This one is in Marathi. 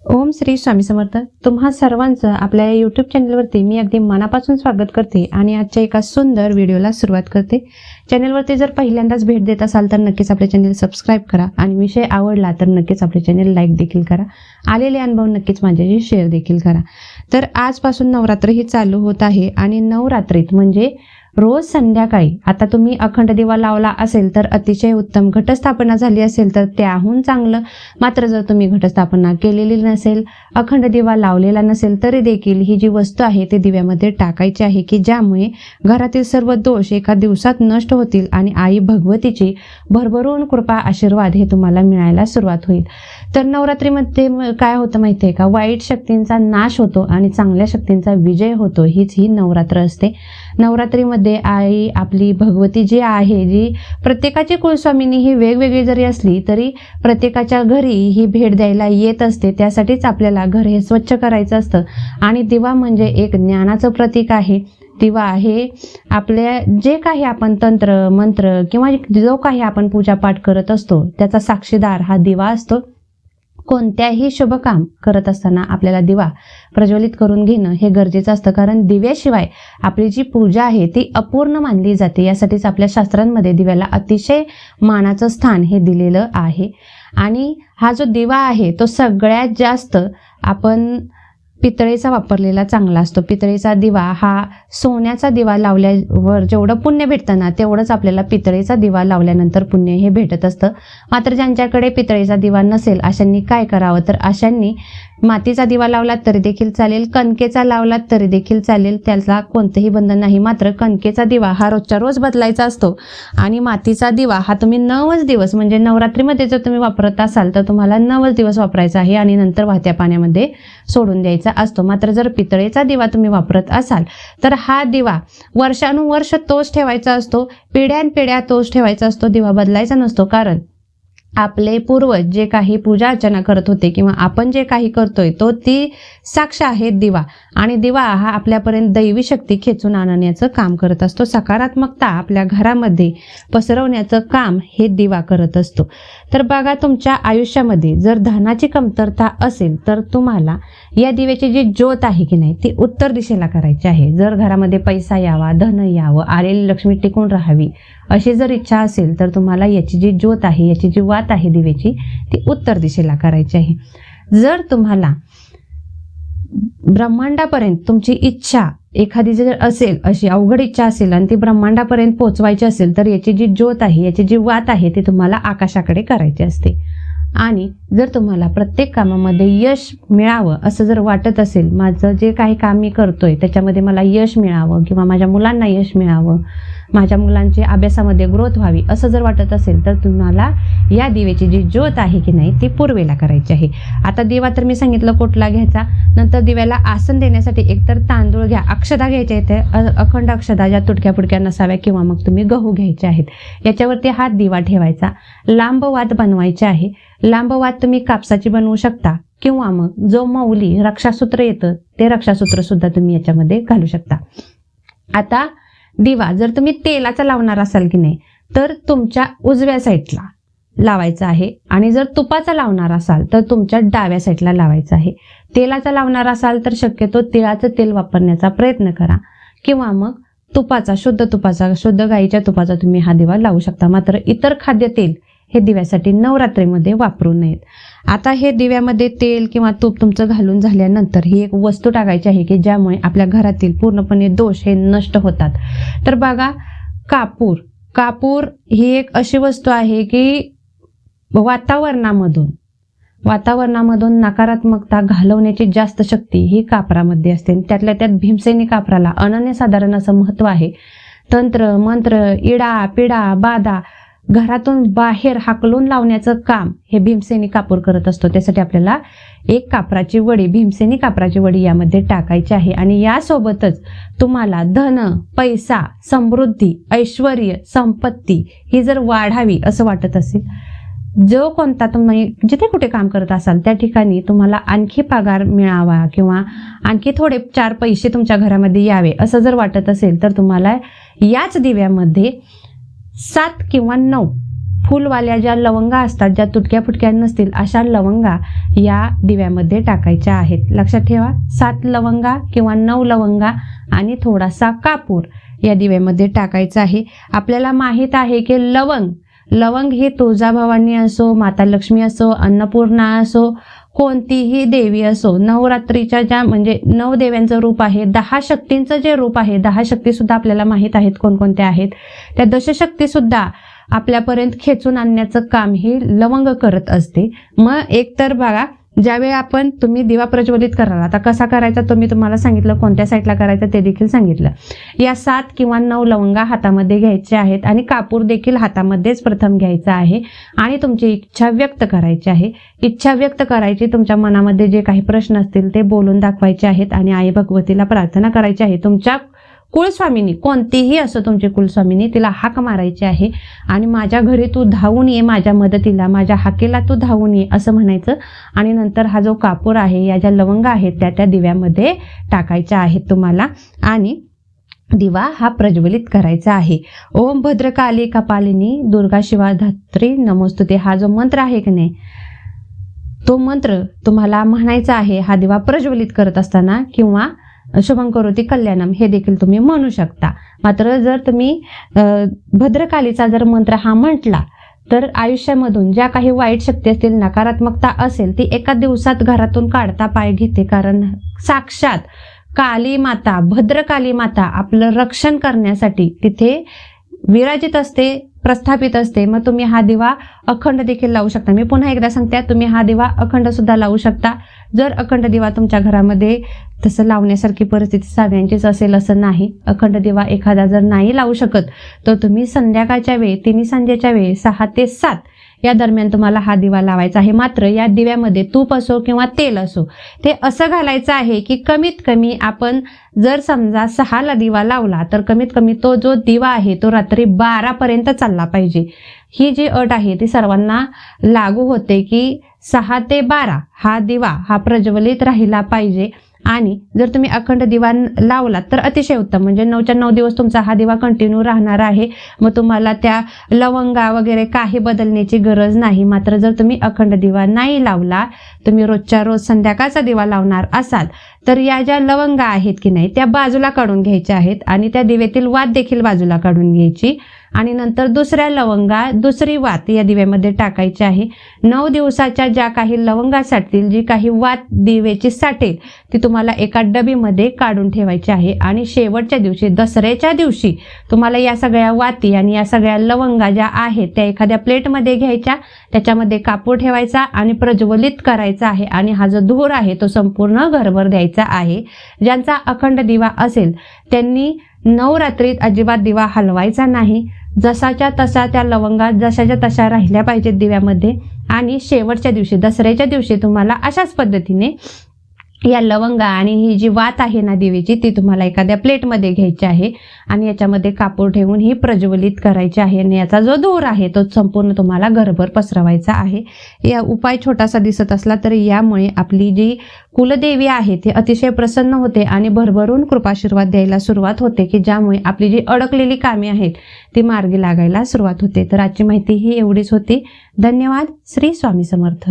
ओम श्री स्वामी समर्थ. तुम्हा सर्वांचं आपल्या यूट्यूब चॅनलवरती मी अगदी मनापासून स्वागत करते आणि आजच्या एका सुंदर व्हिडिओला सुरुवात करते. चॅनलवरती जर पहिल्यांदाच भेट देत असाल तर नक्कीच आपले चॅनल सबस्क्राईब करा आणि विषय आवडला तर नक्कीच आपले चॅनल लाईक देखील करा. आलेले अनुभव नक्कीच माझ्याशी शेअर देखील करा. तर आजपासून नवरात्र ही चालू होत आहे आणि नवरात्रीत म्हणजे रोज संध्याकाळी आता तुम्ही अखंड दिवा लावला असेल तर अतिशय उत्तम, घटस्थापना झाली असेल तर त्याहून चांगलं. मात्र जर तुम्ही घटस्थापना केलेली नसेल, अखंड दिवा लावलेला नसेल तरी देखील ही जी वस्तू आहे ती दिव्यामध्ये टाकायची आहे की ज्यामुळे घरातील सर्व दोष एका दिवसात नष्ट होतील आणि आई भगवतीची भरभरून कृपा आशीर्वाद हे तुम्हाला मिळायला सुरुवात होईल. तर नवरात्रीमध्ये काय होतं माहिती आहे का, वाईट शक्तींचा नाश होतो आणि चांगल्या शक्तींचा विजय होतो. हीच ही नवरात्र असते. नवरात्रीमध्ये आई आपली भगवती जी आहे, जी प्रत्येकाची कुलस्वामिनी ही वेगवेगळी जरी असली तरी प्रत्येकाच्या घरी ही भेट द्यायला येत असते. त्यासाठीच आपल्याला घर हे स्वच्छ करायचं असतं. आणि दिवा म्हणजे एक ज्ञानाचं प्रतीक आहे. दिवा हे आपल्या जे काही आपण तंत्र मंत्र किंवा जो काही आपण पूजापाठ करत असतो त्याचा साक्षीदार हा दिवा असतो. कोणत्याही शुभ काम करत असताना आपल्याला दिवा प्रज्वलित करून घेणं हे गरजेचं असतं, कारण दिव्याशिवाय आपली जी पूजा आहे ती अपूर्ण मानली जाते. यासाठीच आपल्या शास्त्रांमध्ये दिव्याला अतिशय मानाचं स्थान हे दिलेलं आहे. आणि हा जो दिवा आहे तो सगळ्यात जास्त आपण पितळेचा वापरलेला चांगला असतो. पितळेचा दिवा हा सोन्याचा दिवा लावल्यावर जेवढं पुण्य भेटतं ना तेवढंच आपल्याला पितळेचा दिवा लावल्यानंतर पुण्य हे भेटत असतं. मात्र ज्यांच्याकडे पितळेचा दिवा नसेल अशांनी काय करावं, तर अशांनी मातीचा दिवा लावलात तरी देखील चालेल, कणकेचा लावलात तरी देखील चालेल, त्याला कोणतंही बंधन नाही. मात्र कणकेचा दिवा हा रोजच्या रोज बदलायचा असतो आणि मातीचा दिवा हा तुम्ही 9 दिवस म्हणजे नवरात्रीमध्ये जर तुम्ही वापरत असाल तर तुम्हाला 9 दिवस वापरायचा आहे आणि नंतर वाहत्या पाण्यामध्ये सोडून द्यायचा असतो. मात्र जर पितळेचा दिवा तुम्ही वापरत असाल तर हा दिवा वर्षानुवर्ष तोच ठेवायचा असतो, पिढ्यानपिढ्या तोच ठेवायचा असतो, दिवा बदलायचा नसतो. कारण आपले पूर्वज जे काही पूजा अर्चना करत होते किंवा आपण जे काही करतोय तो ती साक्ष आहे दिवा. आणि दिवा हा आपल्यापर्यंत दैवी शक्ती खेचून आणण्याचं काम करत असतो. सकारात्मकता आपल्या घरामध्ये पसरवण्याचं काम हे दिवा करत असतो. तर बघा, तुमच्या आयुष्यामध्ये जर धनाची कमतरता असेल तर तुम्हाला या दिव्याची जी ज्योत आहे की नाही ती उत्तर दिशेला करायची आहे. जर घरामध्ये पैसा यावा, धन यावं, आलेली लक्ष्मी टिकून राहावी अशी जर इच्छा असेल तर तुम्हाला याची जी ज्योत आहे, याची जी वात आहे दिव्याची ती उत्तर दिशेला करायची आहे. जर तुम्हाला ब्रह्मांडापर्यंत तुमची इच्छा एखादी जर असेल, अशी अवघड इच्छा असेल आणि ती ब्रह्मांडापर्यंत पोहोचवायची असेल तर याची जी ज्योत आहे, याची जी वात आहे ती तुम्हाला आकाशाकडे करायची असते. आणि जर तुम्हाला प्रत्येक कामामध्ये यश मिळावं असं जर वाटत असेल, माझं जे काही काम मी करतोय त्याच्यामध्ये मला यश मिळावं किंवा माझ्या मुलांना यश मिळावं, माझ्या मुलांची अभ्यासामध्ये ग्रोथ व्हावी असं जर वाटत असेल तर तुम्हाला या दिव्याची जी ज्योत आहे की नाही ती पूर्वेला करायची आहे. आता दिवा तर मी सांगितलं कुठला घ्यायचा. नंतर दिव्याला आसन देण्यासाठी एकतर तांदूळ घ्या, अक्षदा घ्यायच्या इथे, अखंड अक्षदा ज्या तुटक्या फुटक्या नसाव्या, किंवा मग तुम्ही गहू घ्यायचे आहेत. याच्यावरती हा दिवा ठेवायचा. लांब वात बनवायची आहे. लांब वात तुम्ही कापसाची बनवू शकता किंवा मग जो मौली रक्षासूत्र येतं ते रक्षासूत्र सुद्धा तुम्ही याच्यामध्ये घालू शकता. आता दिवा जर तुम्ही तेलाचा लावणार असाल की नाही तर तुमच्या उजव्या साईडला लावायचा आहे आणि जर तुपाचा लावणार असाल तर तुमच्या डाव्या साईडला लावायचा आहे. तेलाचा लावणार असाल तर शक्यतो तिळाचं तेल वापरण्याचा प्रयत्न करा किंवा मग तुपाचा, शुद्ध गाईच्या तुपाचा तुम्ही हा दिवा लावू शकता. मात्र इतर खाद्यतेल हे दिव्यासाठी नवरात्रीमध्ये वापरू नयेत. आता हे दिव्यामध्ये तेल किंवा तूप तुमचं घालून झाल्यानंतर ही एक वस्तू टाकायची आहे की ज्यामुळे आपल्या घरातील पूर्णपणे दोष हे नष्ट होतात. तर बघा, कापूर ही एक अशी वस्तू आहे की वातावरणामधून नकारात्मकता घालवण्याची जास्त शक्ती ही कापरामध्ये असते. त्यातल्या त्यात भीमसेनी कापराला अनन्यसाधारण असं महत्व आहे. तंत्र मंत्र, इडा पिडा बाधा घरातून बाहेर हाकलून लावण्याचं काम हे भीमसेनी कापूर करत असतो. त्यासाठी आपल्याला एक कापराची वडी, भीमसेनी कापराची वडी यामध्ये टाकायची आहे. आणि यासोबतच तुम्हाला धन, पैसा, समृद्धी, ऐश्वर्य, संपत्ती ही जर वाढावी असं वाटत असेल, जो कोणता तुम्ही जिथे कुठे काम करत असाल त्या ठिकाणी तुम्हाला आणखी पगार मिळावा किंवा आणखी थोडे 4 पैसे तुमच्या घरामध्ये यावे असं जर वाटत असेल तर तुम्हाला याच दिव्यामध्ये 7 किंवा 9 फुलवाल्या ज्या लवंगा असतात, ज्या तुटक्या फुटक्या नसतील अशा लवंगा या दिव्यामध्ये टाकायच्या आहेत. लक्षात ठेवा, 7 लवंगा किंवा 9 लवंगा आणि थोडासा कापूर या दिव्यामध्ये टाकायचा आहे. आपल्याला माहित आहे की लवंग ही तुळजाभवानी असो, माता लक्ष्मी असो, अन्नपूर्णा असो, कोणतीही देवी असो, नवरात्रीच्या ज्या म्हणजे 9 देव्यांचं रूप आहे, 10 शक्तींचं जे रूप आहे, 10 शक्ती सुद्धा आपल्याला माहित आहेत कोणकोणत्या आहेत. त्या दशशक्ती सुद्धा आपल्यापर्यंत खेचून आणण्याचं काम ही लवंग करत असते. मग एक तर बघा, ज्यावेळी तुम्ही दिवा प्रज्वलित कराल, आता कसा करायचा तो मी तुम्हाला सांगितलं, कोणत्या साईडला करायचं ते देखील सांगितलं. या 7 किंवा 9 लवंगा हातामध्ये घ्यायचे आहेत आणि कापूर देखील हातामध्येच प्रथम घ्यायचा आहे आणि तुमची इच्छा व्यक्त करायची आहे. इच्छा व्यक्त करायची, तुमच्या मनामध्ये जे काही प्रश्न असतील ते बोलून दाखवायचे आहेत आणि आई भगवतीला प्रार्थना करायची आहे. तुमच्या कुलस्वामिनी कोणतीही असो, तुमची कुलस्वामिनी, तिला हाक मारायची आहे आणि माझ्या घरी तू धावून ये, माझ्या मदतीला, माझ्या हाकेला तू धावून ये असं म्हणायचं. आणि नंतर हा जो कापूर आहे, या ज्या लवंगा आहेत त्या दिव्यामध्ये टाकायच्या आहेत तुम्हाला आणि दिवा हा प्रज्वलित करायचा आहे. ओम भद्रकाली कपालिनी दुर्गा शिवा धात्री नमोस्तुते हा जो मंत्र आहे की नाही, तो मंत्र तुम्हाला म्हणायचा आहे हा दिवा प्रज्वलित करत असताना, किंवा शुभं करोति कल्याणम हे देखील तुम्ही म्हणू शकता. मात्र जर तुम्ही भद्रकालीचा जर मंत्र हा म्हटला तर आयुष्यामधून ज्या काही वाईट शक्ती असतील, नकारात्मकता असेल, ती एका दिवसात घरातून काढता पाय घेते. कारण साक्षात काली माता, भद्रकाली माता आपलं रक्षण करण्यासाठी तिथे विराजित असते, प्रस्थापित असते. मग तुम्ही हा दिवा अखंड देखील लावू शकता. मी पुन्हा एकदा सांगते, तुम्ही हा दिवा अखंड सुद्धा लावू शकता. जर अखंड दिवा तुमच्या घरामध्ये तसं लावण्यासारखी परिस्थिती सगळ्यांचीच असेल असं नाही. अखंड दिवा एखादा जर नाही लावू शकत तर तुम्ही संध्याकाळच्या वेळी, तिन्ही संजेच्या वेळी 6 ते 7 या दरम्यान तुम्हाला हा दिवा लावायचा आहे. मात्र या दिव्यामध्ये तूप असो किंवा तेल असो, ते असं घालायचं आहे की कमीत कमी आपण जर समजा 6ला दिवा लावला तर कमीत कमी तो जो दिवा आहे तो रात्री 12 पर्यंत चालला पाहिजे. ही जी अट आहे ती सर्वांना लागू होते की 6 ते 12 हा दिवा हा प्रज्वलित राहिला पाहिजे. आणि जर तुम्ही अखंड दिवा लावलात तर अतिशय उत्तम, म्हणजे 9च्या 9 दिवस तुमचा हा दिवा कंटिन्यू राहणार आहे. मग तुम्हाला त्या लवंगा वगैरे काही बदलण्याची गरज नाही. मात्र जर तुम्ही अखंड दिवा नाही लावला, तुम्ही रोजच्या रोज संध्याकाळचा दिवा लावणार असाल तर या ज्या लवंगा आहेत की नाही त्या बाजूला काढून घ्यायच्या आहेत आणि त्या दिव्यातील वात देखील बाजूला काढून घ्यायची आणि नंतर दुसऱ्या लवंगा, दुसरी वात या दिव्यामध्ये टाकायची आहे. 9 दिवसाच्या ज्या काही लवंगा साठतील, जी काही वात दिव्याची साठेल ती तुम्हाला एका डबीमध्ये काढून ठेवायची आहे. आणि शेवटच्या दिवशी, दसऱ्याच्या दिवशी तुम्हाला या सगळ्या वाती आणि या सगळ्या लवंगा ज्या आहेत त्या एखाद्या प्लेटमध्ये घ्यायच्या, त्याच्यामध्ये कापूर ठेवायचा आणि प्रज्वलित करायचा आहे. आणि हा जो धूर आहे तो संपूर्ण घरभर द्यायचा आहे. ज्यांचा अखंड दिवा असेल त्यांनी नवरात्रीत अजिबात दिवा हलवायचा नाही. जसाच्या तसा त्या लवंगा जशाच्या तशा राहिल्या पाहिजेत दिव्यामध्ये. आणि शेवटच्या दिवशी, दसऱ्याच्या दिवशी तुम्हाला अशाच पद्धतीने या लवंगा आणि ही जी वात आहे ना दिवेची ती तुम्हाला एखाद्या प्लेटमध्ये घ्यायची आहे आणि याच्यामध्ये कापूर ठेवून ही प्रज्वलित करायची आहे. आणि याचा जो धूर आहे तो संपूर्ण तुम्हाला घरभर पसरवायचा आहे. या उपाय छोटासा दिसत असला तरी यामुळे आपली जी कुलदेवी आहे ती अतिशय प्रसन्न होते आणि भरभरून कृपाशीर्वाद द्यायला सुरुवात होते, की ज्यामुळे आपली जी अडकलेली कामे आहेत ती मार्गी लागायला सुरुवात होते. तर आजची माहिती ही एवढीच होती. धन्यवाद. श्री स्वामी समर्थ.